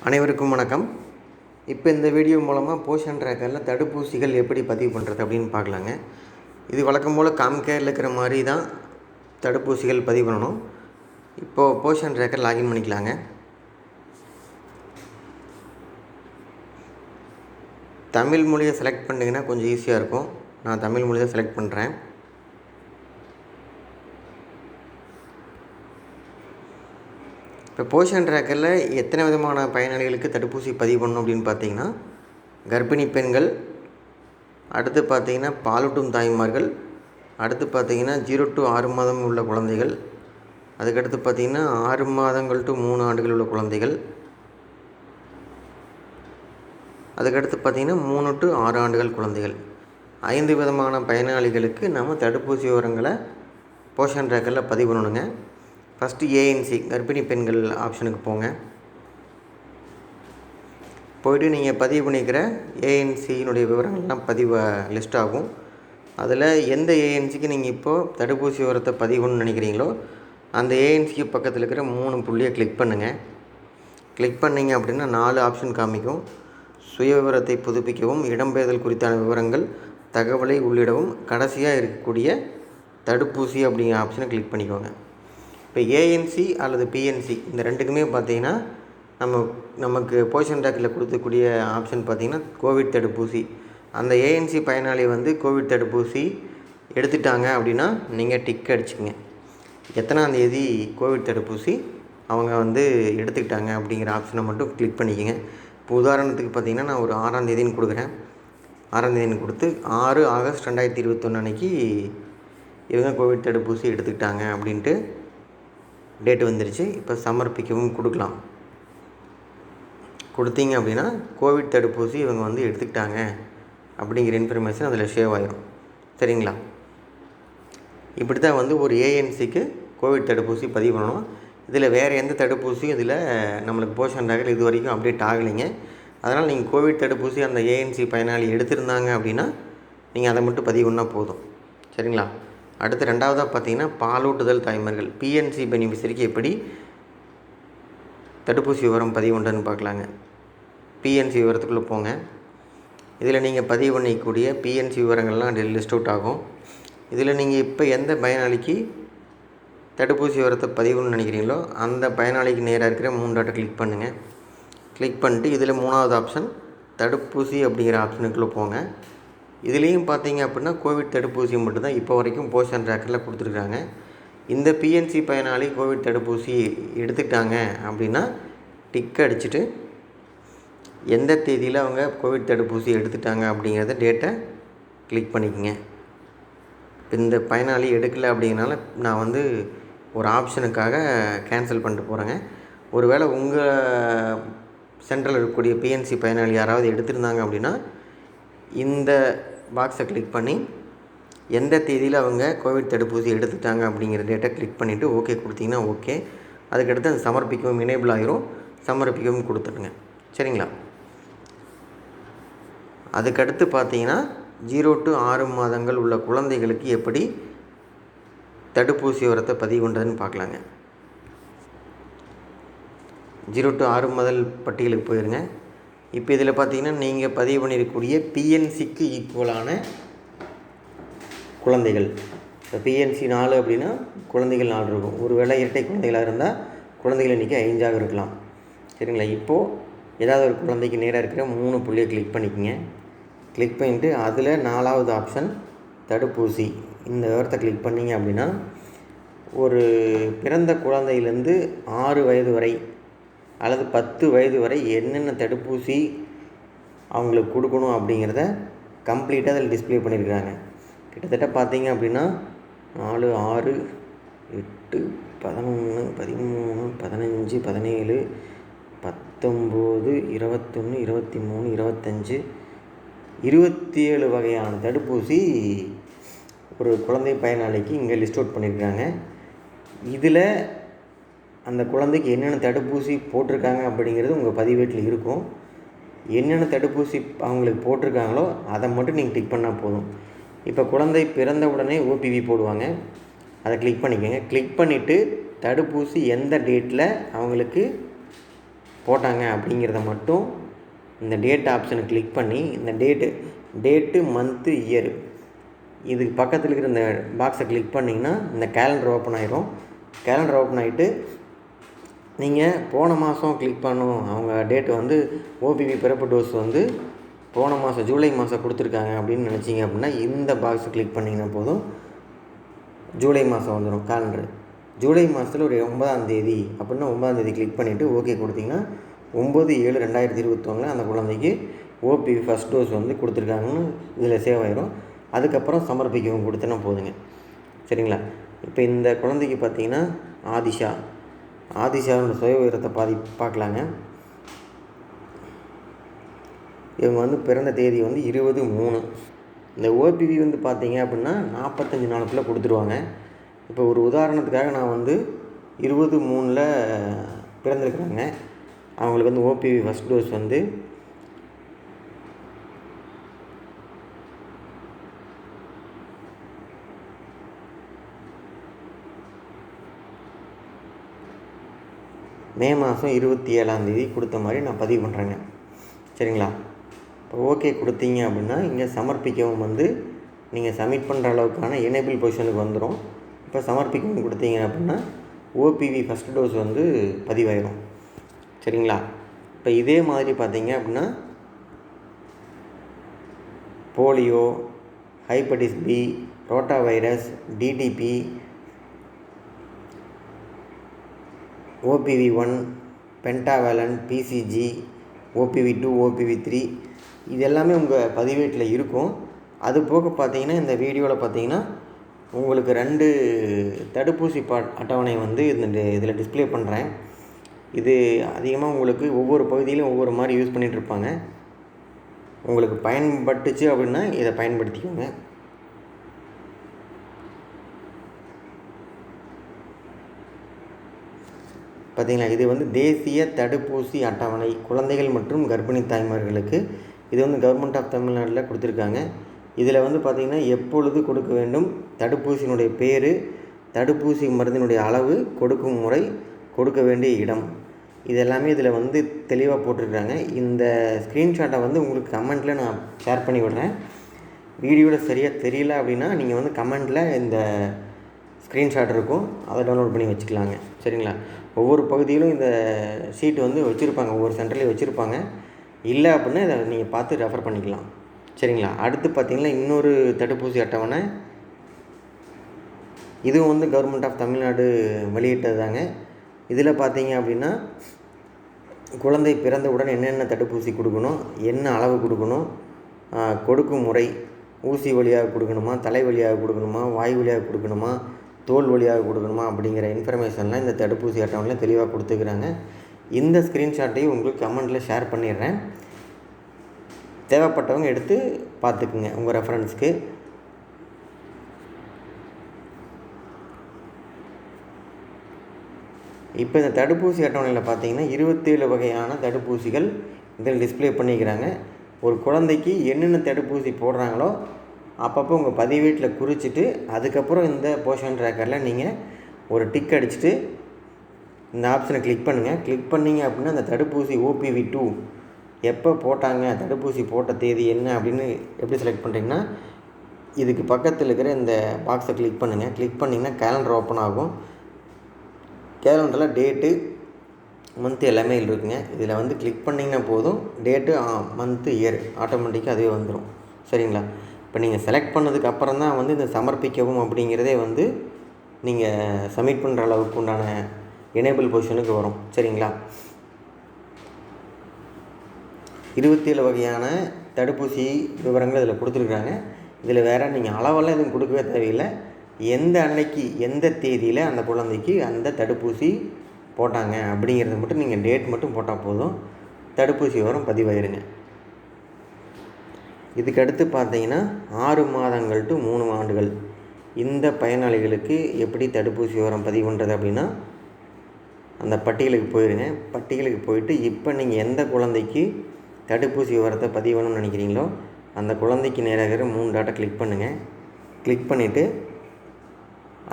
அனைவருக்கும் வணக்கம். இப்போ இந்த வீடியோ மூலமாக போஷன் ட்ராக்கரில் தடுப்பூசிகள் எப்படி பதிவு பண்ணுறது அப்படின்னு பார்க்கலாங்க. இது வழக்கம் போல் காம்கேரில் இருக்கிற மாதிரி தான் தடுப்பூசிகள் பதிவு பண்ணணும். இப்போது போஷன் ட்ராக்கர் லாகின் பண்ணிக்கலாங்க. தமிழ் மொழியை செலக்ட் பண்ணிங்கன்னா கொஞ்சம் ஈஸியாக இருக்கும். நான் தமிழ் மொழியை செலக்ட் பண்ணுறேன். இப்போ போஷன் ட்ராக்கரில் எத்தனை விதமான பயனாளிகளுக்கு தடுப்பூசி பதிவு பண்ணணும் அப்படின்னு பார்த்தீங்கன்னா, கர்ப்பிணி பெண்கள், அடுத்து பார்த்திங்கன்னா பாலூட்டும் தாய்மார்கள், அடுத்து பார்த்திங்கன்னா 0 to 6 மாதம் உள்ள குழந்தைகள், அதுக்கடுத்து பார்த்திங்கன்னா 6 மாதங்கள் to 3 ஆண்டுகள் உள்ள குழந்தைகள், அதுக்கடுத்து பார்த்திங்கன்னா 3 to 6 ஆண்டுகள் குழந்தைகள். 5 விதமான பயனாளிகளுக்கு நம்ம தடுப்பூசி விவரங்களை போஷன் ட்ராக்கரில் பதிவு பண்ணணுங்க. ஃபஸ்ட்டு ஏஎன்சி கர்ப்பிணி பெண்கள் ஆப்ஷனுக்கு போங்க. போய்ட்டு நீங்கள் பதிவு பண்ணிக்கிற ஏஎன்சியினுடைய விவரங்கள்லாம் லிஸ்ட் ஆகும். அதில் எந்த ஏஎன்சிக்கு நீங்கள் இப்போது தடுப்பூசி விவரத்தை பதிவு பண்ணணும்னு நினைக்கிறீங்களோ அந்த ஏஎன்சிக்கு பக்கத்தில் இருக்கிற 3 புள்ளியை கிளிக் பண்ணுங்கள். கிளிக் பண்ணிங்க அப்படின்னா 4 ஆப்ஷன் காமிக்கும். சுய விவரத்தை புதுப்பிக்கவும், இடம்பெயர்தல் குறித்தான விவரங்கள், தகவலை உள்ளிடவும், கடைசியாக இருக்கக்கூடிய தடுப்பூசி அப்படிங்கிற ஆப்ஷனை கிளிக் பண்ணிக்கோங்க. இப்போ ஏஎன்சி அல்லது பிஎன்சி இந்த ரெண்டுக்குமே பார்த்திங்கன்னா நமக்கு போஷன் ட்ராக்கரில் கொடுக்கக்கூடிய ஆப்ஷன் பார்த்திங்கன்னா கோவிட் தடுப்பூசி. அந்த ஏஎன்சி பயனாளி கோவிட் தடுப்பூசி எடுத்துட்டாங்க அப்படின்னா நீங்கள் டிக் அடிச்சுக்கங்க. எத்தனாம் தேதி கோவிட் தடுப்பூசி அவங்க எடுத்துக்கிட்டாங்க அப்படிங்கிற ஆப்ஷனை மட்டும் கிளிக் பண்ணிக்கோங்க. இப்போ உதாரணத்துக்கு பார்த்திங்கன்னா நான் ஒரு 6ஆம் தேதின்னு கொடுக்குறேன். 6ஆம் தேதின்னு கொடுத்து 6 ஆகஸ்ட் 2021 அன்றைக்கி இவங்க கோவிட் தடுப்பூசி எடுத்துக்கிட்டாங்க அப்படின்ட்டு டேட்டு வந்துருச்சு. இப்போ சமர்ப்பிக்கவும் கொடுக்கலாம். கொடுத்தீங்க அப்படின்னா கோவிட் தடுப்பூசி இவங்க எடுத்துக்கிட்டாங்க அப்படிங்கிற இன்ஃபர்மேஷன் அதில் ஷேவ் ஆகிடும். சரிங்களா? இப்படி தான் ஒரு ஏஎன்சிக்கு கோவிட் தடுப்பூசி பதிவு பண்ணணும். இதில் வேறு எந்த தடுப்பூசியும் இதில் நம்மளுக்கு போஷன் ட்ராக்கர் இது வரைக்கும் அப்டேட் ஆகலைங்க. அதனால் நீங்கள் கோவிட் தடுப்பூசி அந்த ஏஎன்சி பயனாளி எடுத்திருந்தாங்க அப்படின்னா நீங்கள் அதை மட்டும் பதிவு பண்ணால் போதும். சரிங்களா? அடுத்து 2வதாக பார்த்திங்கன்னா பாலூட்டுதல் தாய்மார்கள் பிஎன்சி பெனிஃபிஷரிக்கு எப்படி தடுப்பூசி விவரம் பதிவு பண்ணுறதுன்னு பார்க்கலாங்க. பிஎன்சி விவரத்துக்குள்ளே போங்க. இதில் நீங்கள் பதிவு பண்ணிக்கூடிய பிஎன்சி விவரங்கள்லாம் லிஸ்ட் அவுட் ஆகும். இதில் நீங்கள் இப்போ எந்த பயனாளிக்கு தடுப்பூசி விவரத்தை பதிவுன்னு நினைக்கிறீங்களோ அந்த பயனாளிக்கு நேராக இருக்கிற 3 டாட்டை கிளிக் பண்ணுங்கள். கிளிக் பண்ணிட்டு இதில் 3வது ஆப்ஷன் தடுப்பூசி அப்படிங்கிற ஆப்ஷனுக்குள்ளே போங்க. இதுலேயும் பார்த்தீங்க அப்படின்னா கோவிட் தடுப்பூசி மட்டும்தான் இப்போ வரைக்கும் போஷன் ட்ராக்கரில் கொடுத்துருக்காங்க. இந்த பிஎன்சி பயனாளி கோவிட் தடுப்பூசி எடுத்துக்கிட்டாங்க அப்படின்னா டிக் அடிச்சுட்டு எந்த தேதியில் அவங்க கோவிட் தடுப்பூசி எடுத்துட்டாங்க அப்படிங்கிறத டேட்டை கிளிக் பண்ணிக்கோங்க. இந்த பயனாளி எடுக்கலை அப்படிங்கிறனால நான் ஒரு ஆப்ஷனுக்காக கேன்சல் பண்ணிட்டு போகிறேங்க. ஒருவேளை உங்கள் சென்டரில் இருக்கக்கூடிய பிஎன்சி பயனாளி யாராவது எடுத்திருந்தாங்க அப்படின்னா இந்த பாக்ஸை கிளிக் பண்ணி எந்த தேதியில் அவங்க கோவிட் தடுப்பூசி எடுத்துட்டாங்க அப்படிங்கிற டேட்டை கிளிக் பண்ணிவிட்டு ஓகே கொடுத்தீங்கன்னா ஓகே. அதுக்கடுத்து அது சமர்ப்பிக்கவும் எனேபிள் ஆகிரும். சமர்ப்பிக்கவும் கொடுத்துடுங்க. சரிங்களா? அதுக்கடுத்து பார்த்தீங்கன்னா 0 to 6 மாதங்கள் உள்ள குழந்தைகளுக்கு எப்படி தடுப்பூசி விவரத்தை பதிவு பண்ணுறதுன்னு பார்க்கலாங்க. 0 to 6 முதல் பட்டியலுக்கு போயிருங்க. இப்போ இதில் பார்த்தீங்கன்னா நீங்கள் பதிவு பண்ணியிருக்கக்கூடிய பிஎன்சிக்கு ஈக்குவலான குழந்தைகள். இப்போ பிஎன்சி 4 அப்படின்னா குழந்தைகள் 4 இருக்கும். ஒரு வேளை இரட்டை குழந்தைகளாக இருந்தால் குழந்தைகள் எண்ணிக்கை 5ஆக இருக்கலாம். சரிங்களா? இப்போது ஏதாவது ஒரு குழந்தைக்கு நேராக இருக்கிற 3 புள்ளியை கிளிக் பண்ணிக்கோங்க. கிளிக் பண்ணிவிட்டு அதில் 4வது ஆப்ஷன் தடுப்பூசி இந்த விவரத்தை கிளிக் பண்ணிங்க அப்படின்னா ஒரு பிறந்த குழந்தையிலேருந்து 6 வயது வரை அல்லது 10 வயது வரை என்னென்ன தடுப்பூசி அவங்களுக்கு கொடுக்கணும் அப்படிங்கிறத கம்ப்ளீட்டாக அதில் டிஸ்பிளே பண்ணியிருக்காங்க. கிட்டத்தட்ட பார்த்தீங்க அப்படின்னா 4, 6, 8, 11, 13, 15, 17, 19, 21, 23, 25, 27 வகையான தடுப்பூசி ஒரு குழந்தை பயனாளிக்கு இங்கே லிஸ்ட் அவுட் பண்ணியிருக்காங்க. இதில் அந்த குழந்தைக்கு என்னென்ன தடுப்பூசி போட்டிருக்காங்க அப்படிங்கிறது உங்கள் பதிவேட்டில் இருக்கும். என்னென்ன தடுப்பூசி அவங்களுக்கு போட்டிருக்காங்களோ அதை மட்டும் நீங்கள் டிக் பண்ணால் போதும். இப்போ குழந்தை பிறந்த உடனே ஓபிவி போடுவாங்க. அதை கிளிக் பண்ணிக்கோங்க. கிளிக் பண்ணிவிட்டு தடுப்பூசி எந்த டேட்டில் அவங்களுக்கு போட்டாங்க அப்படிங்கிறத மட்டும் இந்த டேட் ஆப்ஷனை கிளிக் பண்ணி இந்த டேட்டு மந்த்து இயரு இதுக்கு பக்கத்தில் இருக்கிற இந்த பாக்ஸை கிளிக் பண்ணிங்கன்னா இந்த கேலண்டர் ஓப்பன் ஆகிரும். கேலண்டர் ஓப்பன் ஆகிட்டு நீங்கள் போன மாதம் கிளிக் பண்ணணும். அவங்க டேட்டு வந்து ஓபிவி பிறப்பு டோஸ் வந்து போன மாதம் ஜூலை மாதம் கொடுத்துருக்காங்க அப்படின்னு நினச்சிங்க அப்படின்னா இந்த பாக்ஸை கிளிக் பண்ணிங்கன்னா போதும். ஜூலை மாதம் வந்துடும் கேலண்டரு. ஜூலை மாதத்தில் ஒரு 9ஆம் தேதி அப்படின்னா 9ஆம் தேதி கிளிக் பண்ணிவிட்டு ஓகே கொடுத்திங்கன்னா 9/7/2021 அந்த குழந்தைக்கு ஓபிவி ஃபஸ்ட் டோஸ் வந்து கொடுத்துருக்காங்கன்னு இதில் சேவ் ஆகிரும். அதுக்கப்புறம் சமர்ப்பிக்கவும் கொடுத்தனா போதுங்க. சரிங்களா? இப்போ இந்த குழந்தைக்கு பார்த்திங்கன்னா ஆதிஷாவோட சுய உயரத்தை பார்க்கலாங்க. இவங்க வந்து பிறந்த தேதி வந்து 20/3. இந்த ஓபிவி வந்து பார்த்திங்க அப்படின்னா 45 நாளுக்குள்ளே கொடுத்துருவாங்க. இப்போ ஒரு உதாரணத்துக்காக நான் வந்து 20/3 பிறந்திருக்கிறாங்க. அவங்களுக்கு வந்து ஓபிவி ஃபஸ்ட் டோஸ் வந்து மே மாதம் 27ஆம் தேதி கொடுத்த மாதிரி நான் பதிவு பண்ணுறேங்க. சரிங்களா? இப்போ ஓகே கொடுத்தீங்க அப்படின்னா இங்கே சமர்ப்பிக்கவும் வந்து நீங்கள் சப்மிட் பண்ணுற அளவுக்கான எனேபிள் பொசிஷனுக்கு வந்துடும். இப்போ சமர்ப்பிக்கவும் கொடுத்தீங்க அப்படின்னா ஓபிவி ஃபஸ்ட் டோஸ் வந்து பதிவாயிடும். சரிங்களா? இப்போ இதே மாதிரி பார்த்தீங்க அப்படின்னா polio, hepatitis B, rotavirus, DTP, OPV1, pentavalent, BCG, OPV2, OPV3 இது எல்லாமே உங்கள் பதிவேட்டில் இருக்கும். அது போக பார்த்தீங்கன்னா இந்த வீடியோவில் பார்த்தீங்கன்னா உங்களுக்கு 2 தடுப்பூசி அட்டவணை வந்து இதில் டிஸ்ப்ளே பண்ணுறேன். இது அதிகமாக உங்களுக்கு ஒவ்வொரு பகுதியிலும் ஒவ்வொரு மாதிரி யூஸ் பண்ணிகிட்ருப்பாங்க. உங்களுக்கு பயன்பட்டுச்சு அப்படின்னா இதை பயன்படுத்திக்கோங்க. பார்த்திங்களா? இது வந்து தேசிய தடுப்பூசி அட்டவணை குழந்தைகள் மற்றும் கர்ப்பிணி தாய்மார்களுக்கு. இது வந்து கவர்மெண்ட் ஆஃப் தமிழ்நாட்டில் கொடுத்துருக்காங்க. இதில் வந்து பார்த்திங்கன்னா எப்பொழுது கொடுக்க வேண்டும், தடுப்பூசியினுடைய பேர், தடுப்பூசி மருந்தினுடைய அளவு, கொடுக்கும் முறை, கொடுக்க வேண்டிய இடம், இது எல்லாமே இதில் வந்து தெளிவாக போட்டிருக்காங்க. இந்த ஸ்க்ரீன்ஷாட்டை வந்து உங்களுக்கு கமெண்ட்டில் நான் ஷேர் பண்ணி விடுறேன். வீடியோவில் சரியாக தெரியல அப்படின்னா நீங்கள் வந்து கமெண்ட்டில் இந்த ஸ்க்ரீன்ஷாட் இருக்கும், அதை டவுன்லோட் பண்ணி வச்சுக்கலாங்க. சரிங்களா? ஒவ்வொரு பகுதியிலும் இந்த ஷீட் வந்து வச்சுருப்பாங்க, ஒவ்வொரு சென்டர்லேயும் வச்சுருப்பாங்க. இல்லை அப்படின்னா இதை நீங்கள் பார்த்து ரெஃபர் பண்ணிக்கலாம். சரிங்களா? அடுத்து பார்த்திங்கன்னா இன்னொரு தடுப்பூசி அட்டவணை. இதுவும் வந்து கவர்மெண்ட் ஆஃப் தமிழ்நாடு வெளியிட்டது தாங்க. இதில் பார்த்தீங்க அப்படின்னா குழந்தை பிறந்தவுடன் என்னென்ன தடுப்பூசி கொடுக்கணும், என்ன அளவு கொடுக்கணும், கொடுக்கும் முறை, ஊசி வழியாக கொடுக்கணுமா, தலை வழியாக கொடுக்கணுமா, வாய் வழியாக கொடுக்கணுமா, தோல் வழியாக கொடுக்கணுமா அப்படிங்கிற இன்ஃபர்மேஷன்லாம் இந்த தடுப்பூசி அட்டவணையில் தெளிவாக கொடுத்துக்கிறாங்க. இந்த ஸ்க்ரீன்ஷாட்டையும் உங்களுக்கு கமெண்ட்டில் ஷேர் பண்ணிடுறேன். தேவைப்பட்டவங்க எடுத்து பார்த்துக்குங்க உங்கள் ரெஃபரன்ஸ்க்கு. இப்போ இந்த தடுப்பூசி அட்டவணையில் பார்த்தீங்கன்னா 27 வகையான தடுப்பூசிகள் இதில் டிஸ்ப்ளே பண்ணிக்கிறாங்க. ஒரு குழந்தைக்கு என்னென்ன தடுப்பூசி போடுறாங்களோ அப்பப்போ உங்கள் பதிவேட்டில் குறிச்சிட்டு அதுக்கப்புறம் இந்த போஷன் ட்ராக்கரில் நீங்கள் ஒரு டிக் அடிச்சுட்டு இந்த ஆப்ஷனை கிளிக் பண்ணுங்கள். கிளிக் பண்ணிங்க அப்படின்னா அந்த தடுப்பூசி OPV2 எப்போ போட்டாங்க, தடுப்பூசி போட்ட தேதி என்ன அப்படின்னு எப்படி செலக்ட் பண்ணுறீங்கன்னா இதுக்கு பக்கத்தில் இருக்கிற இந்த பாக்ஸை கிளிக் பண்ணுங்கள். கிளிக் பண்ணிங்கன்னா கேலண்டர் ஓப்பன் ஆகும். கேலண்டரில் டேட்டு, மந்த்து எல்லாமே இருக்குங்க. இதில் வந்து கிளிக் பண்ணிங்கன்னா போதும், டேட்டு, மந்த்து, இயர் ஆட்டோமேட்டிக்காக அதுவே வந்துடும். சரிங்களா? இப்போ நீங்கள் செலக்ட் பண்ணதுக்கு அப்புறம் தான் வந்து இந்த சமர்ப்பிக்கவும் அப்படிங்கிறதே வந்து நீங்கள் சப்மிட் பண்ணுற அளவுக்கு உண்டான எனேபிள் பொசிஷனுக்கு வரும். சரிங்களா? 27 வகையான தடுப்பூசி விவரங்கள் இதில் கொடுத்துருக்குறாங்க. இதில் வேறு நீங்கள் அளவெல்லாம் எதுவும் கொடுக்கவே தேவையில்லை. எந்த அன்னைக்கு எந்த தேதியில் அந்த குழந்தைக்கு அந்த தடுப்பூசி போட்டாங்க அப்படிங்கிறத மட்டும் நீங்கள் டேட் மட்டும் போட்டால் போதும், தடுப்பூசி விவரம் பதிவாயிருங்க. இதுக்கடுத்து பார்த்தீங்கன்னா 6 மாதங்கள் டு 3 ஆண்டுகள் இந்த பயனாளிகளுக்கு எப்படி தடுப்பூசி விவரம் பதிவு பண்ணுறது அப்படின்னா அந்த பட்டியலுக்கு போயிடுங்க. பட்டியலுக்கு போயிட்டு இப்போ நீங்கள் எந்த குழந்தைக்கு தடுப்பூசி விவரத்தை பதிவு பண்ணணும்னு நினைக்கிறீங்களோ அந்த குழந்தைக்கு நேராக 3 டாட்டை கிளிக் பண்ணுங்கள். கிளிக் பண்ணிவிட்டு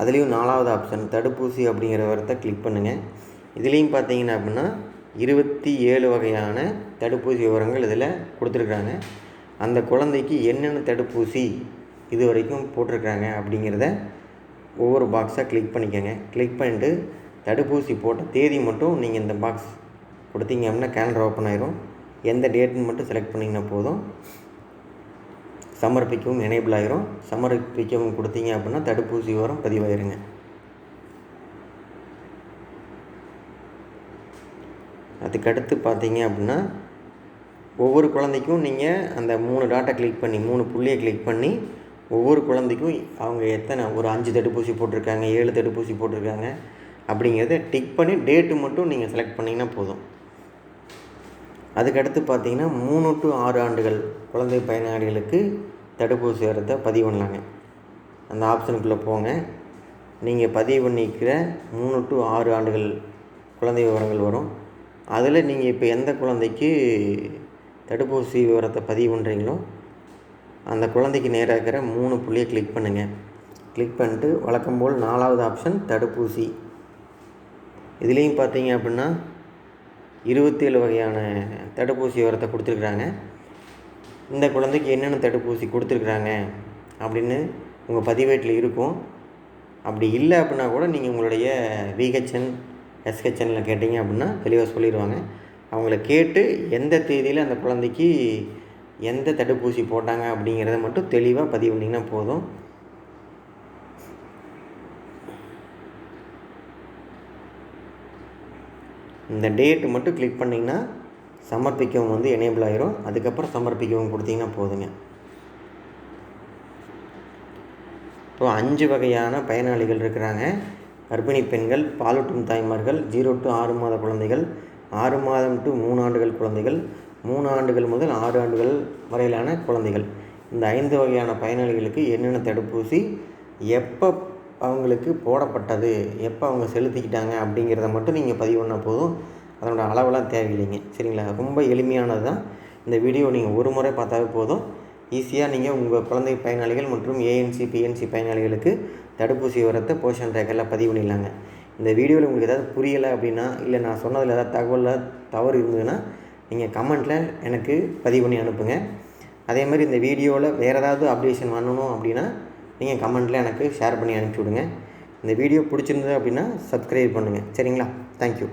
அதுலேயும் 4வது ஆப்ஷன் தடுப்பூசி அப்படிங்கிற விவரத்தை கிளிக் பண்ணுங்கள். இதுலேயும் பார்த்தீங்கன்னா அப்படின்னா 27 வகையான தடுப்பூசி விவரங்கள் இதில் கொடுத்துருக்குறாங்க. அந்த குழந்தைக்கு என்னென்ன தடுப்பூசி இது வரைக்கும் போட்டிருக்காங்க அப்படிங்கிறத ஒவ்வொரு பாக்ஸாக கிளிக் பண்ணிக்கோங்க. கிளிக் பண்ணிட்டு தடுப்பூசி போட்ட தேதி மட்டும் நீங்கள் இந்த பாக்ஸ் கொடுத்தீங்க அப்படின்னா கேலண்டர் ஓப்பன் ஆயிரும். எந்த டேட்டுன்னு மட்டும் செலக்ட் பண்ணிங்கன்னா போதும். சமர்ப்பிக்கவும் எனேபிள் ஆகிரும். சமர்ப்பிக்கவும் கொடுத்தீங்க அப்படின்னா தடுப்பூசி விவரம் பதிவாயிருங்க. அதுக்கடுத்து பார்த்தீங்க அப்படின்னா ஒவ்வொரு குழந்தைக்கும் நீங்கள் அந்த 3 டாட்டை கிளிக் பண்ணி 3 புள்ளியை கிளிக் பண்ணி ஒவ்வொரு குழந்தைக்கும் அவங்க எத்தனை ஒரு 5 தடுப்பூசி போட்டிருக்காங்க, 7 தடுப்பூசி போட்டிருக்காங்க அப்படிங்கிறத டிக் பண்ணி டேட்டு மட்டும் நீங்கள் செலக்ட் பண்ணிங்கன்னா போதும். அதுக்கடுத்து பார்த்தீங்கன்னா 3 to 6 ஆண்டுகள் குழந்தை பயனாளிகளுக்கு தடுப்பூசி விவரத்தை பதிவு பண்ணலாங்க. அந்த ஆப்ஷனுக்குள்ளே போங்க. நீங்கள் பதிவு பண்ணிக்கிற 3 to 6 ஆண்டுகள் குழந்தை விவரங்கள் வரும். அதில் நீங்கள் இப்போ எந்த குழந்தைக்கு தடுப்பூசி விவரத்தை பதிவு பண்ணுறீங்களோ அந்த குழந்தைக்கு நேராக இருக்கிற 3 புள்ளியை கிளிக் பண்ணுங்கள். கிளிக் பண்ணிட்டு வழக்கம் போல் 4வது ஆப்ஷன் தடுப்பூசி. இதுலேயும் பார்த்தீங்க அப்படின்னா 27 வகையான தடுப்பூசி விவரத்தை கொடுத்துருக்குறாங்க. இந்த குழந்தைக்கு என்னென்ன தடுப்பூசி கொடுத்துருக்குறாங்க அப்படின்னு உங்கள் பதிவேட்டில் இருக்கும். அப்படி இல்லை அப்படின்னா கூட நீங்கள் உங்களுடைய விஹெச்என் எஸ்ஹெச்எனில் கேட்டிங்க அப்படின்னா தெளிவாக சொல்லிடுவாங்க. அவங்கள கேட்டு எந்த தேதியில் அந்த குழந்தைக்கு எந்த தடுப்பூசி போட்டாங்க அப்படிங்கிறத மட்டும் தெளிவாக பதிவு பண்ணிங்கன்னா போதும். இந்த டேட்டு மட்டும் கிளிக் பண்ணிங்கன்னா சமர்ப்பிக்கவும் எனேபிள் ஆகிரும். அதுக்கப்புறம் சமர்ப்பிக்கவும் கொடுத்தீங்கன்னா போதுங்க. இப்போ 5 வகையான பயனாளிகள் இருக்கிறாங்க. கர்ப்பிணி பெண்கள், பாலூட்டும் தாய்மார்கள், 0 to 6 மாத குழந்தைகள், 6 மாதம் to 3 ஆண்டுகள் குழந்தைகள், 3 ஆண்டுகள் முதல் 6 ஆண்டுகள் வரையிலான குழந்தைகள். இந்த 5 வகையான பயனாளிகளுக்கு என்னென்ன தடுப்பூசி எப்போ அவங்களுக்கு போடப்பட்டது, எப்போ அவங்க செலுத்திக்கிட்டாங்க அப்படிங்கிறத மட்டும் நீங்கள் பதிவு பண்ணால் போதும். அதனோட அளவெல்லாம் தேவையில்லைங்க. சரிங்களா? ரொம்ப எளிமையானது தான். இந்த வீடியோ நீங்கள் ஒரு முறை பார்த்தாவே போதும். ஈஸியாக நீங்கள் உங்கள் குழந்தை பயனாளிகள் மற்றும் ஏஎன்சி பிஎன்சி பயனாளிகளுக்கு தடுப்பூசி விவரத்தை போஷன் ட்ராக்கரில் பதிவு பண்ணிடலாங்க. இந்த வீடியோவில் உங்களுக்கு ஏதாவது புரியலை அப்படின்னா, இல்லை நான் சொன்னதில் ஏதாவது தகவலில் தவறு இருந்ததுன்னா நீங்கள் கமெண்ட்டில் எனக்கு பதிவு பண்ணி அனுப்புங்க. அதே மாதிரி இந்த வீடியோவில் வேறு ஏதாவது அப்டேஷன் பண்ணணும் அப்படின்னா நீங்கள் கமெண்ட்டில் எனக்கு ஷேர் பண்ணி அனுப்பிச்சி விடுங்க. இந்த வீடியோ பிடிச்சிருந்தது அப்படின்னா சப்ஸ்கிரைப் பண்ணுங்கள். சரிங்களா? தேங்க்யூ.